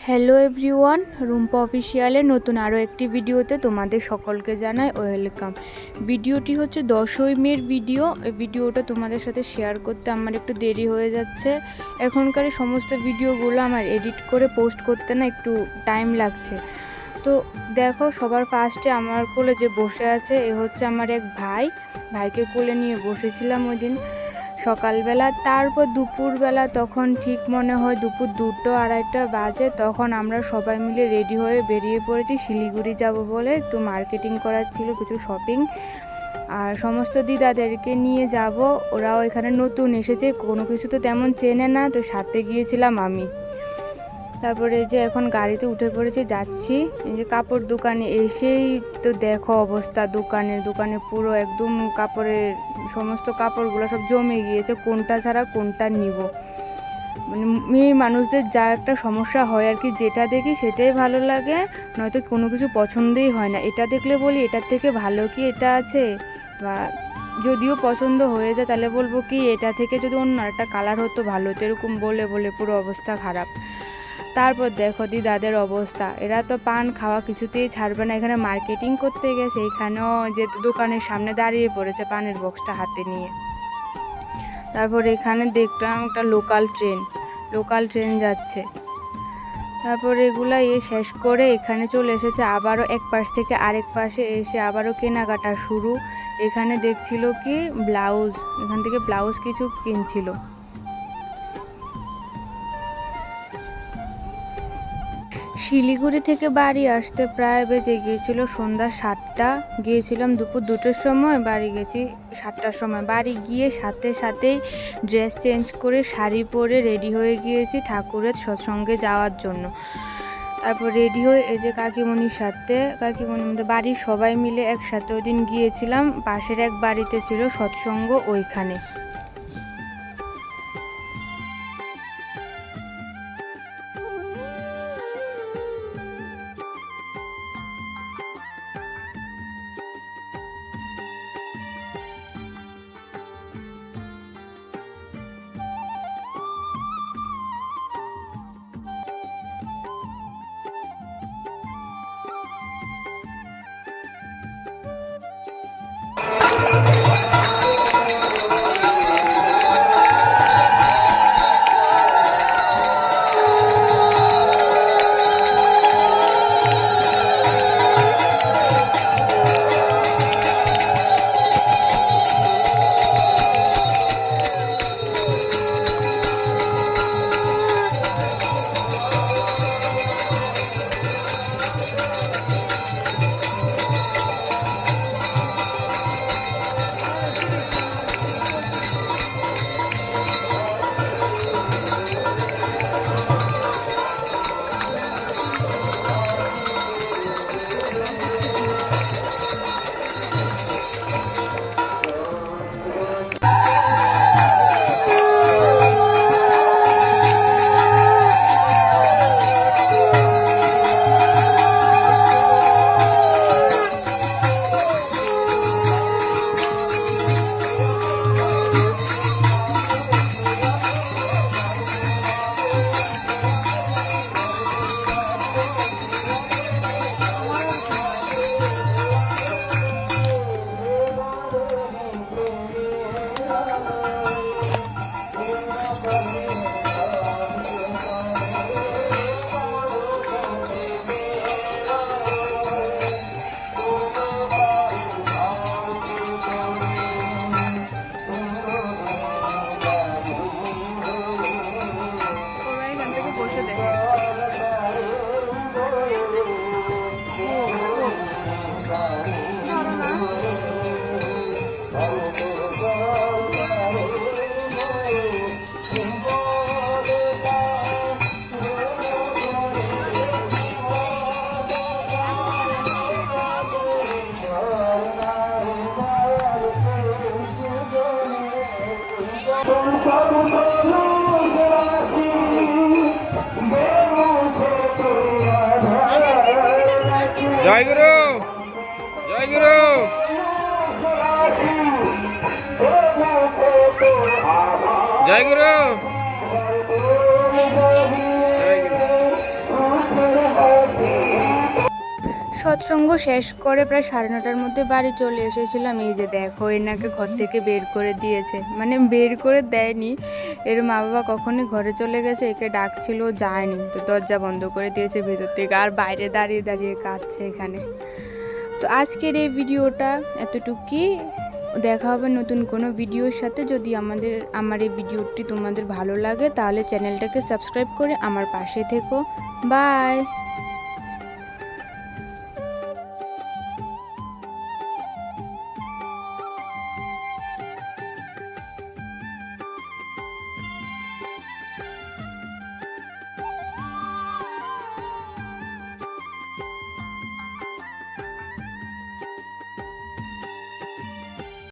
Hello everyone, Rumpa অফিসিয়ালের নতুন আরও একটি ভিডিওতে তোমাদের সকলকে জানাই ওয়েলকাম। ভিডিওটি হচ্ছে 10ই মের ভিডিও। এই ভিডিওটা তোমাদের সাথে শেয়ার করতে আমার একটু দেরি হয়ে যাচ্ছে। এখনকার সমস্ত ভিডিওগুলো আমার এডিট করে পোস্ট করতে না একটু টাইম লাগছে। তো দেখো, সবার ফার্স্টে আমার কোলে যে বসে আছে এ হচ্ছে আমার এক ভাইকে কোলে নিয়ে বসেছিলাম ওই দিন সকালবেলা। তারপর দুপুরবেলা, তখন ঠিক মনে হয় দুপুর 2-2:30 বাজে, তখন আমরা সবাই মিলে রেডি হয়ে বেরিয়ে পড়েছি শিলিগুড়ি যাব বলে। একটু মার্কেটিং করার ছিল, কিছু শপিং, আর সমস্ত দিদাদেরকে নিয়ে যাব। ওরাও এখানে নতুন এসেছে, কোনো কিছু তো তেমন চেনে না, তো সাথে গিয়েছিলাম আমি। তারপরে এই যে এখন গাড়িতে উঠে পড়েছি, যাচ্ছি। এই যে কাপড় দোকানে এসেই তো দেখো অবস্থা, দোকানে পুরো একদম কাপড়ের সমস্ত কাপড়গুলো সব জমে গিয়েছে, কোনটা ছাড়া কোনটা নিব। মানে মেয়ে মানুষদের যা একটা সমস্যা হয় আর কি, যেটা দেখি সেটাই ভালো লাগে, নয়তো কোনো কিছু পছন্দই হয় না। এটা দেখলে বলি এটার থেকে ভালো কি এটা আছে, বা যদিও পছন্দ হয়ে যায় তাহলে বলবো কি এটা থেকে যদি অন্য একটা কালার হতো ভালো হতো, এরকম বলে বলে পুরো অবস্থা খারাপ। তারপর দেখো দিদাদের অবস্থা, এরা তো পান খাওয়া কিছুতেই ছাড়বে না। এখানে মার্কেটিং করতে গেছে, এখানেও যে দোকানের সামনে দাঁড়িয়ে পড়েছে পানের বক্সটা হাতে নিয়ে। তারপর এখানে দেখলাম একটা লোকাল ট্রেন যাচ্ছে। তারপর এগুলা শেষ করে এখানে চলে এসেছে, আবারও এক পাশ থেকে আরেক পাশে এসে আবারও কেনাকাটা শুরু। এখানে দেখছিল কি ব্লাউজ, এখান থেকে ব্লাউজ কিছু কিনছিল। শিলিগুড়ি থেকে বাড়ি আসতে প্রায় বেজে গিয়েছিল সন্ধ্যা 7টা। গিয়েছিলাম দুপুর 2টোর সময়, বাড়ি গেছি 7টার সময়। বাড়ি গিয়ে সাথেই ড্রেস চেঞ্জ করে শাড়ি পরে রেডি হয়ে গিয়েছি ঠাকুরের সৎসঙ্গে যাওয়ার জন্য। তারপর রেডি হয়ে এই যে কাকিমণির মধ্যে বাড়ির সবাই মিলে একসাথে ওই দিন গিয়েছিলাম। পাশের এক বাড়িতে ছিল সৎসঙ্গ, ওইখানে। জয় গুরু, জয় গুরু। জয় গুরু, জয় গুরু। সৎসঙ্গ শেষ করে প্রায় 9:30টার মধ্যে বাড়ি চলে এসেছিলাম। এই যে দেখো এনাকে ঘর থেকে বের করে দিয়েছে, মানে বের করে দেয়নি, এর মা বাবা কখনই ঘরে চলে গেছে, একে ডাকছিল যায়নি, তো দরজা বন্ধ করে দিয়েছে ভেতর থেকে, আর বাইরে দাঁড়িয়ে দাঁড়িয়ে কাঁদছে এখানে। তো আজকের এই ভিডিওটা এতটুকুই, দেখা হবে নতুন কোনো ভিডিওর সাথে। যদি আমার এই ভিডিওটি তোমাদের ভালো লাগে তাহলে চ্যানেলটাকে সাবস্ক্রাইব করে আমার পাশে থেকো। বাই।